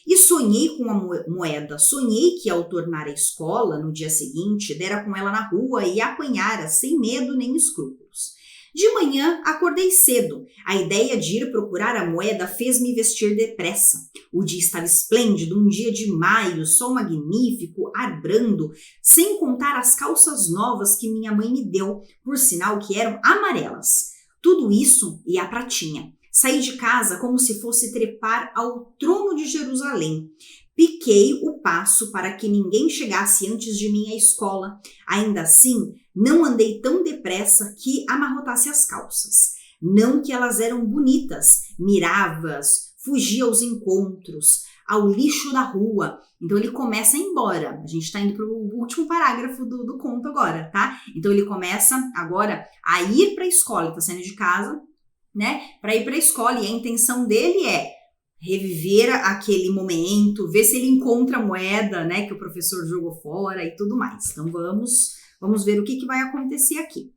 E sonhei com a moeda, sonhei que ao tornar à escola no dia seguinte, dera com ela na rua e a apanhara sem medo nem escrúpulos. De manhã, acordei cedo. A ideia de ir procurar a moeda fez-me vestir depressa. O dia estava esplêndido, um dia de maio, sol magnífico, ar brando, sem contar as calças novas que minha mãe me deu, por sinal que eram amarelas. Tudo isso e a pratinha. Saí de casa como se fosse trepar ao trono de Jerusalém. Piquei o passo para que ninguém chegasse antes de mim à escola. Ainda assim, não andei tão depressa que amarrotasse as calças. Não que elas eram bonitas, mirava-as, fugia aos encontros, ao lixo da rua. Então ele começa a ir embora. A gente está indo para o último parágrafo do conto agora, tá? Então ele começa agora a ir para a escola, ele está saindo de casa, né, para ir para a escola, e a intenção dele é reviver aquele momento, ver se ele encontra a moeda, né, que o professor jogou fora e tudo mais. Então vamos ver o que vai acontecer aqui.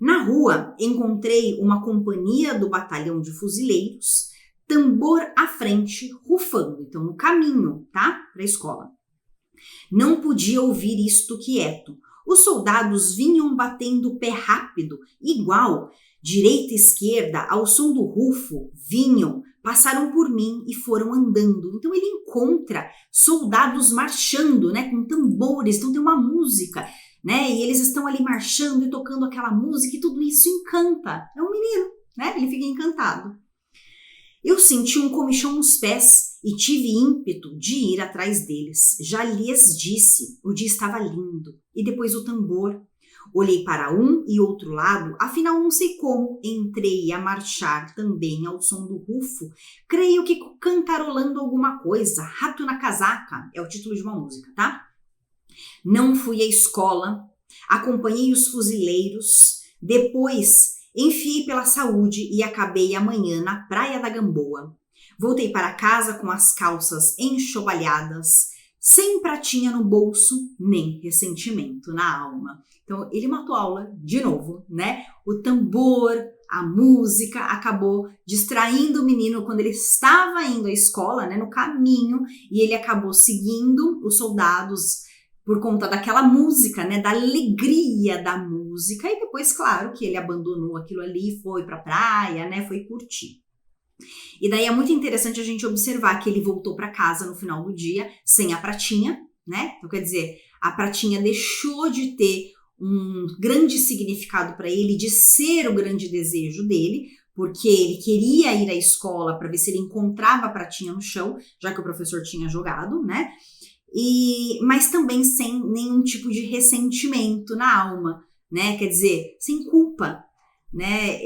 Na rua, encontrei uma companhia do batalhão de fuzileiros, tambor à frente, rufando, então no caminho, tá, para a escola. Não podia ouvir isto quieto. Os soldados vinham batendo o pé rápido, igual, direita e esquerda, ao som do rufo, vinham, passaram por mim e foram andando. Então ele encontra soldados marchando, né, com tambores, então tem uma música, né, e eles estão ali marchando e tocando aquela música e tudo isso encanta. É um menino, né, ele fica encantado. Eu senti um comichão nos pés e tive ímpeto de ir atrás deles. Já lhes disse, o dia estava lindo. E depois o tambor. Olhei para um e outro lado, afinal não sei como, entrei a marchar também ao som do rufo, creio que cantarolando alguma coisa, Rato na Casaca, é o título de uma música, tá? Não fui à escola, acompanhei os fuzileiros, depois enfiei pela saúde e acabei amanhã na Praia da Gamboa. Voltei para casa com as calças enxovalhadas, sem pratinha no bolso, nem ressentimento na alma. Então, ele matou a aula de novo, né? O tambor, a música acabou distraindo o menino quando ele estava indo à escola, né? No caminho, e ele acabou seguindo os soldados por conta daquela música, né? Da alegria da música. E depois, claro, que ele abandonou aquilo ali, foi pra praia, né? Foi curtir. E daí é muito interessante a gente observar que ele voltou para casa no final do dia sem a pratinha, né? Então, quer dizer, a pratinha deixou de ter um grande significado para ele, de ser o grande desejo dele, porque ele queria ir à escola para ver se ele encontrava a pratinha no chão, já que o professor tinha jogado, né? Mas também sem nenhum tipo de ressentimento na alma, né? Quer dizer, sem culpa, né?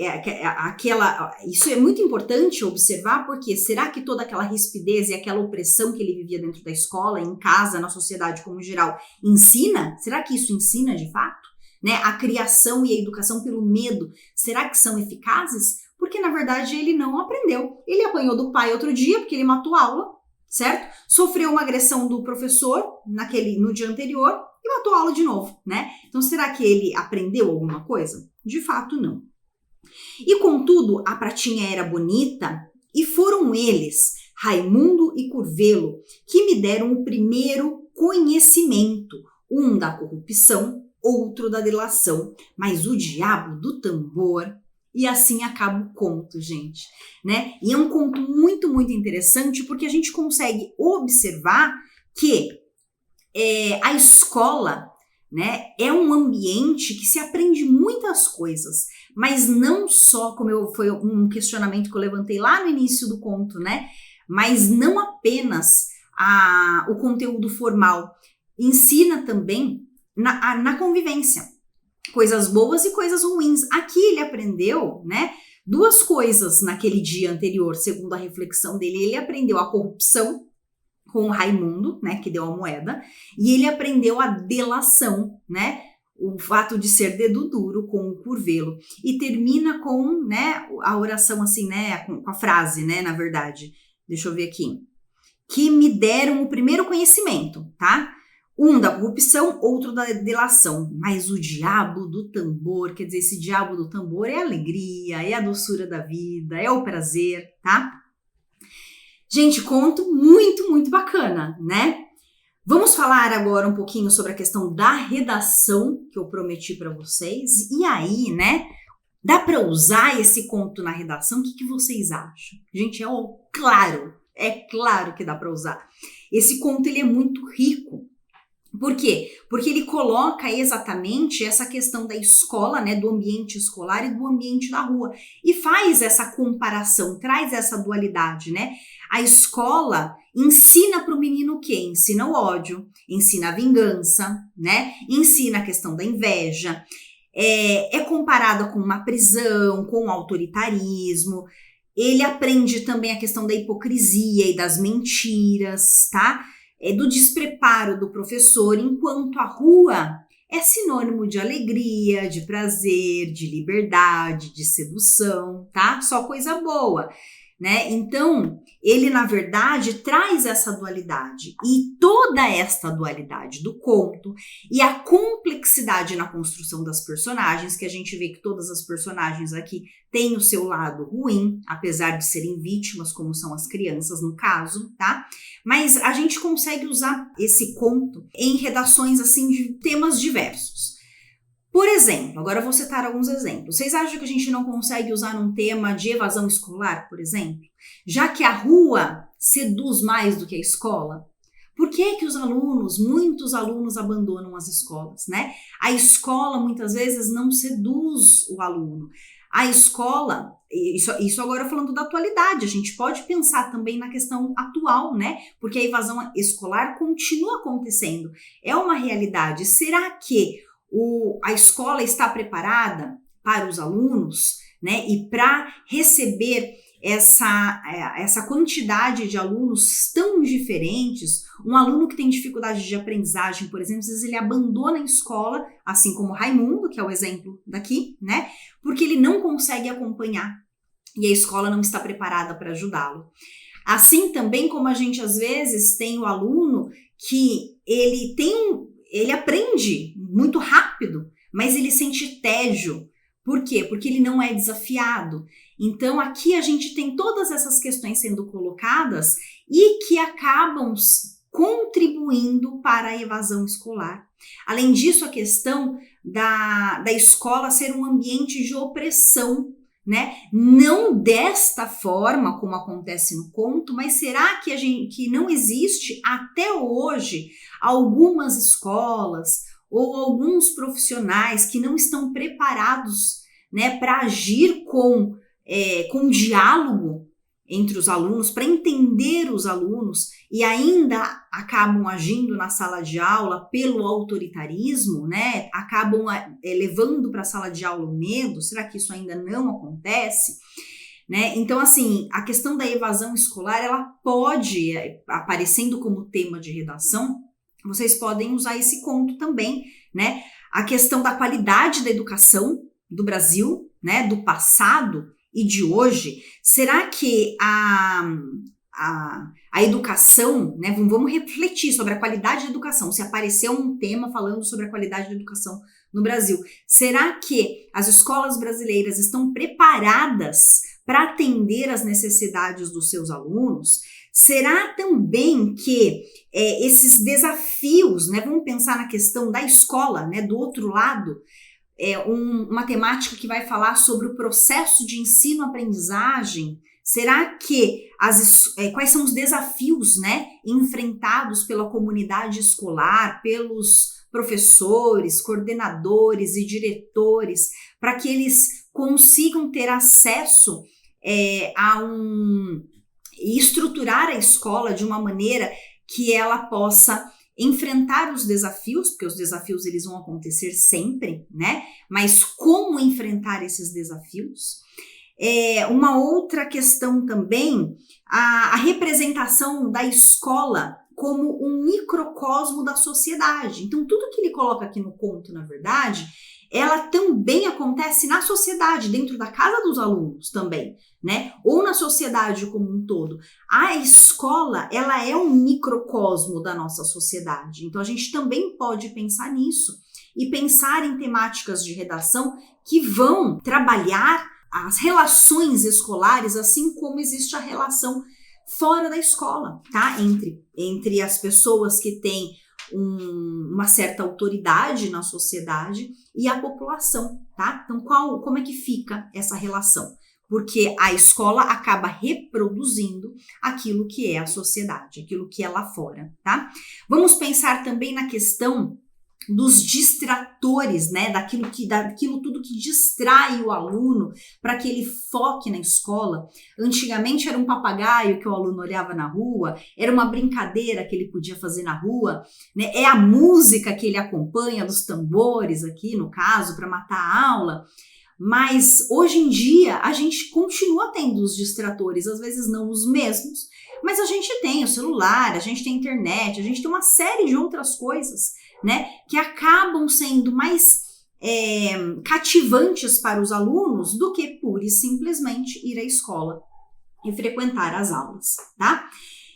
Isso é muito importante observar, porque será que toda aquela rispidez e aquela opressão que ele vivia dentro da escola, em casa, na sociedade como geral, ensina? Será que isso ensina de fato? Né? A criação e a educação pelo medo, será que são eficazes? Porque na verdade ele não aprendeu. Ele apanhou do pai outro dia, porque ele matou a aula, certo? Sofreu uma agressão do professor no dia anterior e matou a aula de novo, né? Então será que ele aprendeu alguma coisa? De fato, não. E contudo, a pratinha era bonita e foram eles, Raimundo e Curvelo, que me deram o primeiro conhecimento, um da corrupção, outro da delação, mas o diabo do tambor. E assim acaba o conto, gente, né? E é um conto muito, muito interessante porque a gente consegue observar que a escola, né, é um ambiente que se aprende muitas coisas, mas não só, foi um questionamento que eu levantei lá no início do conto, né, mas não apenas o conteúdo formal, ensina também na convivência, coisas boas e coisas ruins. Aqui ele aprendeu, né, duas coisas naquele dia anterior, segundo a reflexão dele. Ele aprendeu a corrupção com o Raimundo, né, que deu a moeda, e ele aprendeu a delação, né, o fato de ser dedo duro com o Curvelo. E termina com, né, a oração assim, né, com a frase, né, na verdade. Deixa eu ver aqui. Que me deram o primeiro conhecimento, tá? Um da corrupção, outro da delação. Mas o diabo do tambor, quer dizer, esse diabo do tambor é a alegria, é a doçura da vida, é o prazer, tá? Gente, conto muito, muito bacana, né? Vamos falar agora um pouquinho sobre a questão da redação que eu prometi para vocês. E aí, né? Dá para usar esse conto na redação? O que vocês acham? Gente, é claro que dá para usar. Esse conto ele é muito rico. Por quê? Porque ele coloca exatamente essa questão da escola, né, do ambiente escolar e do ambiente da rua. E faz essa comparação, traz essa dualidade, né? A escola ensina para o menino o quê? Ensina o ódio, ensina a vingança, né? Ensina a questão da inveja. É comparada com uma prisão, com o autoritarismo. Ele aprende também a questão da hipocrisia e das mentiras, tá? Do despreparo do professor, enquanto a rua é sinônimo de alegria, de prazer, de liberdade, de sedução, tá? Só coisa boa, né? Então, ele, na verdade, traz essa dualidade. E toda esta dualidade do conto e a complexidade na construção das personagens, que a gente vê que todas as personagens aqui têm o seu lado ruim, apesar de serem vítimas, como são as crianças no caso, tá? Mas a gente consegue usar esse conto em redações, assim, de temas diversos. Por exemplo, agora eu vou citar alguns exemplos. Vocês acham que a gente não consegue usar num tema de evasão escolar, por exemplo? Já que a rua seduz mais do que a escola? Por que que muitos alunos abandonam as escolas, né? A escola muitas vezes não seduz o aluno. A escola, isso agora falando da atualidade, a gente pode pensar também na questão atual, né? Porque a evasão escolar continua acontecendo. É uma realidade. Será que a escola está preparada para os alunos, né? E para receber essa quantidade de alunos tão diferentes? Um aluno que tem dificuldade de aprendizagem, por exemplo, às vezes ele abandona a escola, assim como Raimundo, que é o exemplo daqui, né? Porque ele não consegue acompanhar e a escola não está preparada para ajudá-lo. Assim também como a gente às vezes tem o aluno que ele aprende muito rápido, mas ele sente tédio. Por quê? Porque ele não é desafiado. Então, aqui a gente tem todas essas questões sendo colocadas e que acabam contribuindo para a evasão escolar. Além disso, a questão da escola ser um ambiente de opressão, né? Não desta forma como acontece no conto, mas será que não existe até hoje algumas escolas ou alguns profissionais que não estão preparados, né, para agir com diálogo entre os alunos, para entender os alunos e ainda acabam agindo na sala de aula pelo autoritarismo, né? Acabam levando para a sala de aula o medo? Será que isso ainda não acontece? Né? Então, assim, a questão da evasão escolar, ela pode, aparecendo como tema de redação, vocês podem usar esse conto também, né? A questão da qualidade da educação do Brasil, né? Do passado e de hoje. Será que a educação, né? Vamos refletir sobre a qualidade da educação. Se apareceu um tema falando sobre a qualidade da educação no Brasil, será que as escolas brasileiras estão preparadas para atender às necessidades dos seus alunos? Será também que esses desafios, né? Vamos pensar na questão da escola, né? Do outro lado, uma temática que vai falar sobre o processo de ensino-aprendizagem. Será que quais são os desafios, né, enfrentados pela comunidade escolar, pelos professores, coordenadores e diretores, para que eles consigam ter acesso e estruturar a escola de uma maneira que ela possa enfrentar os desafios, porque os desafios eles vão acontecer sempre, né? Mas como enfrentar esses desafios? Uma outra questão também, a representação da escola como um microcosmo da sociedade. Então, tudo que ele coloca aqui no conto, na verdade, ela também acontece na sociedade, dentro da casa dos alunos também, né? Ou na sociedade como um todo. A escola, ela é um microcosmo da nossa sociedade. Então, a gente também pode pensar nisso e pensar em temáticas de redação que vão trabalhar as relações escolares, assim como existe a relação fora da escola, tá? Entre as pessoas que têm uma certa autoridade na sociedade e a população, tá? Então, como é que fica essa relação? Porque a escola acaba reproduzindo aquilo que é a sociedade, aquilo que é lá fora, tá? Vamos pensar também na questão dos distratores, né? Daquilo tudo que distrai o aluno para que ele foque na escola. Antigamente era um papagaio que o aluno olhava na rua, era uma brincadeira que ele podia fazer na rua, né? É a música que ele acompanha, dos tambores aqui, no caso, para matar a aula. Mas hoje em dia a gente continua tendo os distratores, às vezes não os mesmos, mas a gente tem o celular, a gente tem a internet, a gente tem uma série de outras coisas, né, que acabam sendo mais cativantes para os alunos do que pura e simplesmente ir à escola e frequentar as aulas, tá?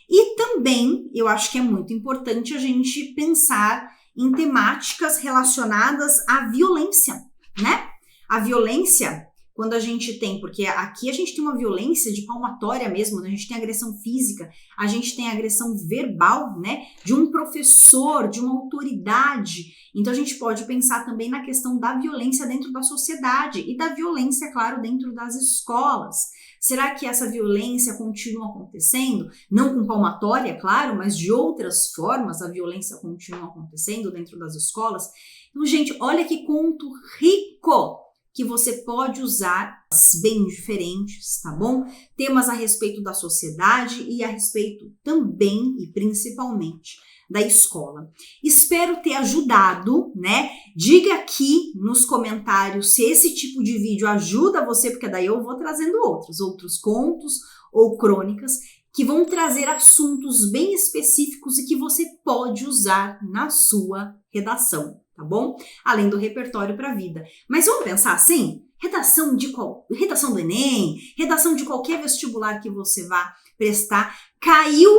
E também eu acho que é muito importante a gente pensar em temáticas relacionadas à violência, né? A violência, quando a gente tem, porque aqui a gente tem uma violência de palmatória mesmo, né? A gente tem agressão física, a gente tem agressão verbal, né? De um professor, de uma autoridade. Então a gente pode pensar também na questão da violência dentro da sociedade e da violência, claro, dentro das escolas. Será que essa violência continua acontecendo? Não com palmatória, claro, mas de outras formas a violência continua acontecendo dentro das escolas. Então, gente, olha que conto rico que você pode usar bem diferentes, tá bom? Temas a respeito da sociedade e a respeito também e principalmente da escola. Espero ter ajudado, né? Diga aqui nos comentários se esse tipo de vídeo ajuda você, porque daí eu vou trazendo outros contos ou crônicas que vão trazer assuntos bem específicos e que você pode usar na sua redação, tá bom? Além do repertório para a vida. Mas vamos pensar assim? Redação do Enem, redação de qualquer vestibular que você vá prestar, caiu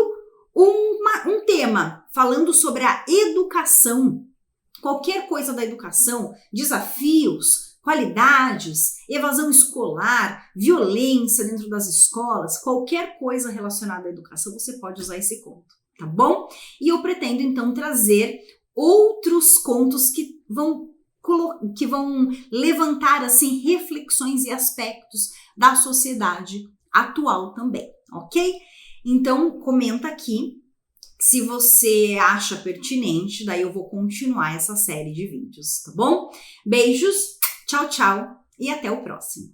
um tema falando sobre a educação, qualquer coisa da educação, desafios, qualidades, evasão escolar, violência dentro das escolas, qualquer coisa relacionada à educação, você pode usar esse conto, tá bom? E eu pretendo então trazer outros contos que vão levantar assim reflexões e aspectos da sociedade atual também, ok? Então comenta aqui se você acha pertinente, daí eu vou continuar essa série de vídeos, tá bom? Beijos, tchau, tchau e até o próximo.